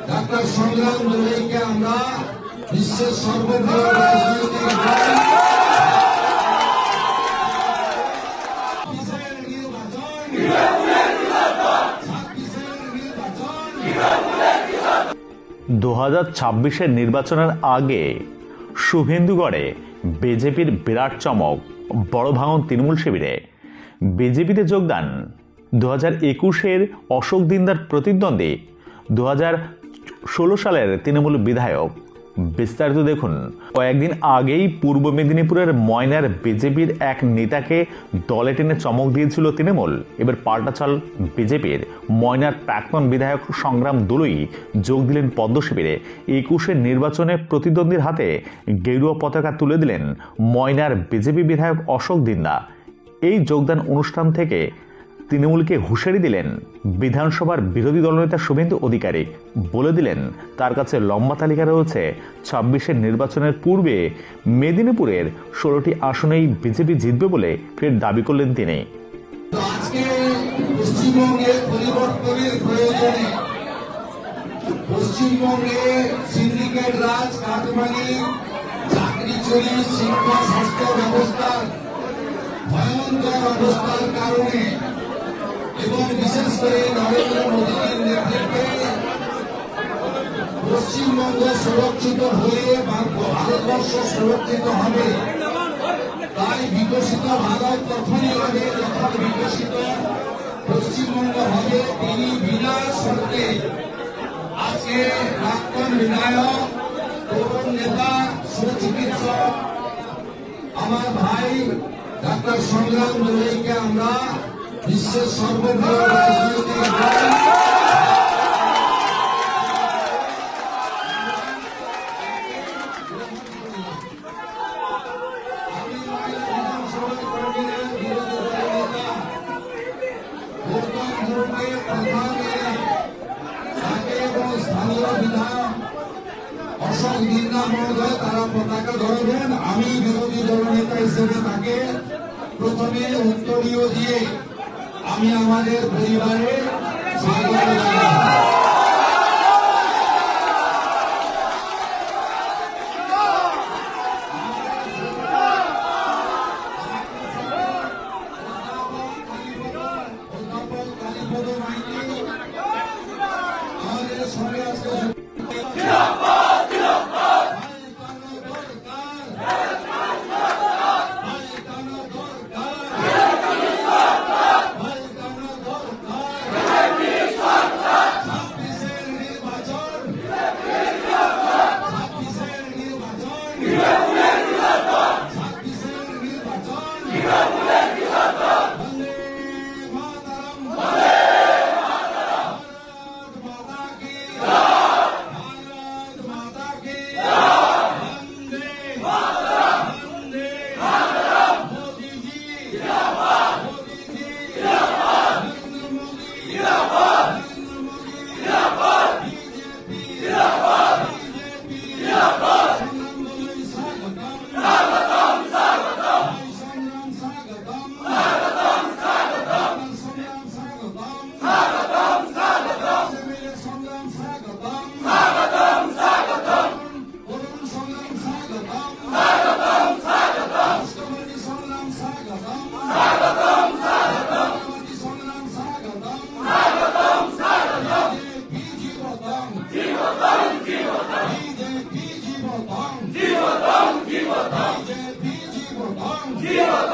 Doctor সংগ্রাম দোলাইকে আমরা বিশ্বের সর্ববৃহৎ রাজনৈতিক নির্বাচন 2026 নির্বাচনের আগে শুভেন্দুগড়ে বিজেপির বিরাট চমক, বড় ভাঙন তৃণমূল শিবিরে। বিজেপিতে যোগদান 2021 অশোক দিন্দার প্রতিদ্বন্দ্বী 2016 সালের তৃণমূল বিধায়ক। বিস্তারিত দেখুন। কয়েকদিন আগেই পূর্ব মেদিনীপুরের ময়নার বিজেপির এক নেতাকে দলে টেনে চমক দিয়েছিল তৃণমূল। এবার পাল্টাচাল বিজেপির। ময়নার প্রাক্তন বিধায়ক সংগ্রাম দোলই যোগ দিলেন পদ্ম শিবিরে। 21 নির্বাচনে প্রতিদ্বন্দ্বীর হাতে গেরুয়া পতাকা তুলে দিলেন ময়নার বিজেপি বিধায়ক অশোক দিন্দা। এই যোগদান অনুষ্ঠান থেকে তৃণমূলকে হুঁশিয়ারি দিলেন বিধানসভার বিরোধী দলনেতা শুভেন্দু অধিকারী। বলে দিলেন তার কাছে লম্বা তালিকা রয়েছে। 26 নির্বাচনের পূর্বে মেদিনীপুরের 16টি আসনেই বিজেপি জিতবে বলে ফের দাবি করলেন তিনি। আজকে পশ্চিমবঙ্গে পরিবর্তনের প্রয়োজনে পশ্চিমবঙ্গে সিন্ডিকেট রাজ, কাটমানি, চাকরি চুরি, শিক্ষা স্বাস্থ্য ব্যবস্থার ভয়ঙ্কর অবস্থার কারণে এবং বিশেষ করে নরেন্দ্র মোদীর নেতৃত্বে পশ্চিমবঙ্গ সুরক্ষিত হয়ে ভারতবর্ষ সুরক্ষিত হবে। তাই বিকশিত ভারত তখনই হবে যখন বিকশিত পশ্চিমবঙ্গ হবে। তিনি বিনা শর্তে আজকে প্রাক্তন বিধায়ক, তরুণ নেতা, সুচিকিৎসক আমার ভাই ডাক্তার সংগ্রাম দোলাইকে আমরা বিশ্বের সর্ববৃহৎ রাজনৈতিক স্থানীয় বিধায়ক অশোক দিন্দা মহোদয় তারা পতাকা ধরবেন। আমি বিরোধী দলনেতা হিসেবে তাকে প্রথমে উত্তরীয় দিয়ে আমি আমাদের পরিবারে স্বাগত জানাই। আমাদের সঙ্গে আজকে জীবন